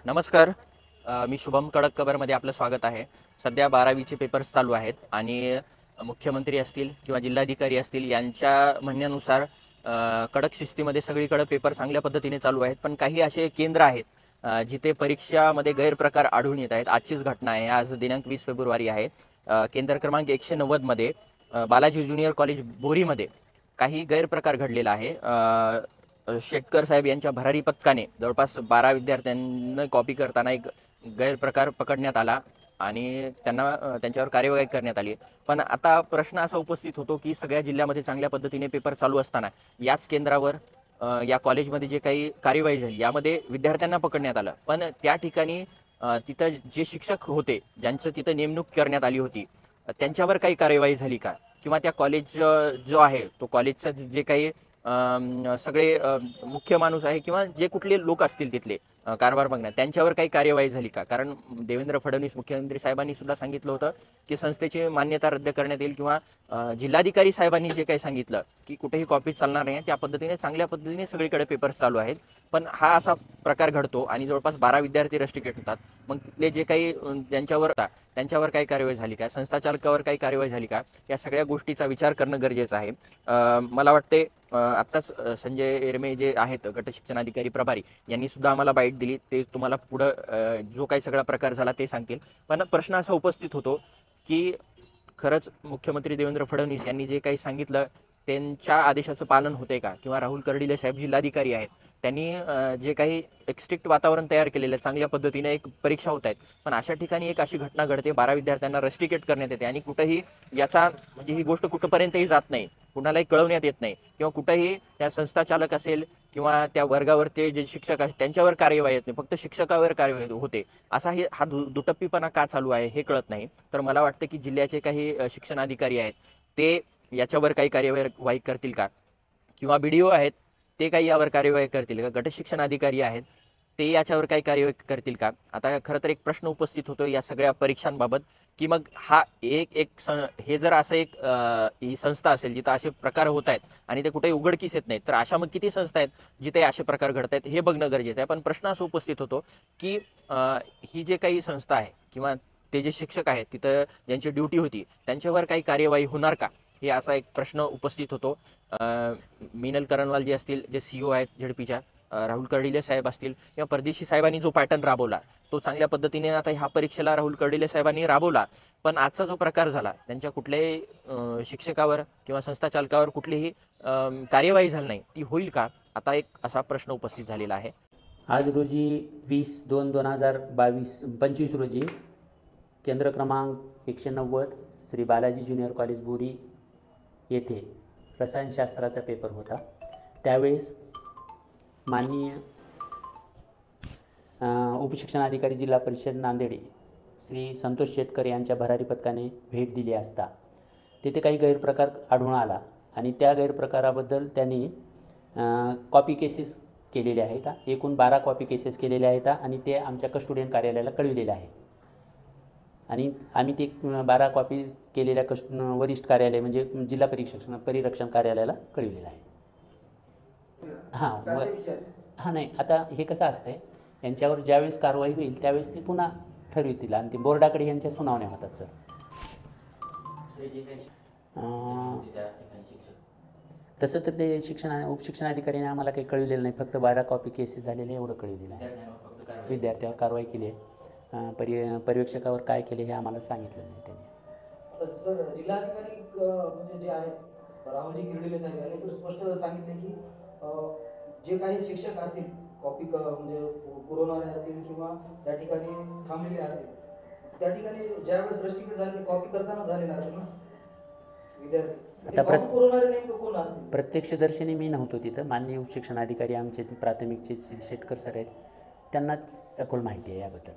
नमस्कार. मी शुभम कडककबरमध्ये आपलं स्वागत आहे. सध्या 12वीचे पेपर्स चालू आहेत आणि मुख्यमंत्री असतील किंवा जिल्हाधिकारी असतील यांच्या म्हणण्यानुसार कडक शिस्तीमध्ये सगळीकडे पेपर चांगल्या पद्धतीने चालू आहेत. पण काही असे केंद्र आहेत जिथे परीक्षामध्ये गैरप्रकार आढळून येत आहेत. आजचीच घटना आहे. आज दिनांक 20 फेब्रुवारी आहे. केंद्र क्रमांक 190 मध्ये बालाजी ज्युनियर कॉलेज बोरीमध्ये काही गैरप्रकार घडलेला आहे. शेटकर साहेब यांच्या भरारी पथकाने जवळपास 12 विद्यार्थ्यांना कॉपी करताना एक गैरप्रकार पकडण्यात आला आणि त्यांच्यावर कार्यवाही करण्यात आली. पण आता प्रश्न असा उपस्थित होतो की सगळ्या जिल्ह्यामध्ये चांगल्या पद्धतीने पेपर चालू असताना याच केंद्रावर या कॉलेजमध्ये जे काही कार्यवाही झाली यामध्ये विद्यार्थ्यांना पकडण्यात आलं. पण त्या ठिकाणी तिथं जे शिक्षक होते ज्यांचं तिथं नेमणूक करण्यात आली होती त्यांच्यावर काही कार्यवाही झाली का, किंवा त्या कॉलेज जो आहे तो कॉलेजचा जे काही सगळे मुख्य माणूस आहे किंवा जे कुठले लोक असतील तिथले कारभार बघण्यात त्यांच्यावर काही कार्यवाही झाली का. कारण देवेंद्र फडणवीस मुख्यमंत्री साहेबांनी सुद्धा सांगितलं होतं की संस्थेची मान्यता रद्द करण्यात येईल, किंवा जिल्हाधिकारी साहेबांनी जे काही सांगितलं की कुठेही कॉपी चालणार नाही त्या पद्धतीने चांगल्या पद्धतीने सगळीकडे पेपर्स चालू आहेत. पण हा असा प्रकार घडतो आणि जवळपास 12 विद्यार्थी रस्टिकेट होतात. मग तिथले जे काही त्यांच्यावर काही कार्यवाही झाली का, संस्थाचालकावर काही कार्यवाही झाली का, या सगळ्या गोष्टीचा विचार करणं गरजेचं आहे. मला वाटते आत्ताच संजय एरमे जे आहेत गट शिक्षणाधिकारी प्रभारी यांनी सुद्धा आम्हाला बाईट दिली. ते तुम्हाला पुढं जो काही सगळा प्रकार झाला ते सांगतील. पण प्रश्न असा उपस्थित होतो की खरंच मुख्यमंत्री देवेंद्र फडणवीस यांनी जे काही सांगितलं त्यांच्या आदेशाचं पालन होते का, किंवा राहुल कर्डिले साहेब जिल्हाधिकारी आहेत त्यांनी जे काही एक स्ट्रिक्ट वातावरण तयार केलेलं आहे, चांगल्या पद्धतीने एक परीक्षा होत आहेत, पण अशा ठिकाणी एक अशी घटना घडते 12 विद्यार्थ्यांना रस्टिकेट करण्यात येते आणि कुठंही याचा म्हणजे ही गोष्ट कुठंपर्यंतही जात नाही, कुणालाही कळवण्यात येत नाही, किंवा कुठंही त्या संस्थाचालक असेल किंवा त्या वर्गावर ते जे शिक्षक आहेत त्यांच्यावर कार्यवाही येत नाही, फक्त शिक्षकावर कार्यवाही होते. असा हा दुटप्पीपणा का चालू आहे हे कळत नाही. तर मला वाटतं की जिल्ह्याचे काही शिक्षणाधिकारी आहेत ते याच्यावर काही कार्यवाही करतील का, किंवा बीडीओ आहेत ते काही यावर कार्यवाही करतील का, गट शिक्षण अधिकारी आहेत ते याच्यावर काही कार्यवाही करतील का. आता खरं तर एक प्रश्न उपस्थित होतो या सगळ्या परीक्षांबाबत की मग हा हे जर असं ही संस्था असेल जिथं असे प्रकार होत आहेत आणि ते कुठेही उघडकीस येत नाहीत, तर अशा मग किती संस्था आहेत जिथे असे प्रकार घडत आहेत हे बघणं गरजेचं आहे. पण प्रश्न असा उपस्थित होतो की ही जे काही संस्था आहे किंवा ते जे शिक्षक आहेत तिथं ज्यांची ड्युटी होती त्यांच्यावर काही कार्यवाही होणार का, हे असा एक प्रश्न उपस्थित होतो. मिनल करणवाल जे असतील, जे सीईओ आहेत झेडपीच्या, राहुल कर्डिले साहेब असतील, किंवा परदेशी साहेबांनी जो पॅटर्न राबवला तो चांगल्या पद्धतीने आता ह्या परीक्षेला राहुल कर्डिले साहेबांनी राबवला. पण आजचा जो प्रकार झाला त्यांच्या कुठल्याही शिक्षकावर किंवा संस्थाचालकावर कुठलीही कार्यवाही झाली नाही, ती होईल का, आता एक असा प्रश्न उपस्थित झालेला आहे. आज रोजी 20/2/2025 रोजी केंद्र क्रमांक 190 श्री बालाजी ज्युनियर कॉलेज बोरी येथे रसायनशास्त्राचा पेपर होता. त्यावेळेस माननीय उपशिक्षणाधिकारी जिल्हा परिषद नांदेड श्री संतोष शेटकर यांच्या भरारी पथकाने भेट दिली असता तेथे काही गैरप्रकार आढळून आला आणि त्या गैरप्रकाराबद्दल त्यांनी कॉपी केसेस केलेले आहेत. एकूण 12 कॉपी केसेस केलेले आहेत आणि ते आमच्या कस्टोडियन कार्यालयाला कळविलेले आहे आणि आम्ही ते 12 कॉपी केलेल्या वरिष्ठ कार्यालय म्हणजे जिल्हा परिरक्षण कार्यालयाला कळविलेलं आहे. हां नाही, आता हे कसं असतं आहे, यांच्यावर ज्यावेळेस कारवाई होईल त्यावेळेस ते पुन्हा ठरवितील आणि ते बोर्डाकडे यांच्या सुनावण्या होतात. सर तसं तर ते उपशिक्षणाधिकाऱ्याने आम्हाला काही कळविलेलं नाही, फक्त 12 कॉपी केसेस झालेले एवढं कळविलेलं आहे. विद्यार्थ्यावर कारवाई केली आहे, पर्यवेक्षकावर काय केले हे आम्हाला सांगितलं नाही त्यांनी. सर जिल्हाधिकारी म्हणजे जे आहेत राहुलजी किर्डिले साहेब यांनी तर स्पष्ट सांगितले की जे काही शिक्षक असतील कॉपी म्हणजे पुरवणारे असतील किंवा त्या ठिकाणी थांबलेले असतील त्या ठिकाणी ज्यावेळेस रस्टिकेट झाले ते कॉपी करताना झालेलं असेल ना विद्यार्थी. आता प्रत्यक्षदर्शनी मी नव्हतो तिथं, माननीय शिक्षणाधिकारी आमचे प्राथमिकचे शेटकर सर आहेत त्यांना सखोल माहिती आहे याबद्दल.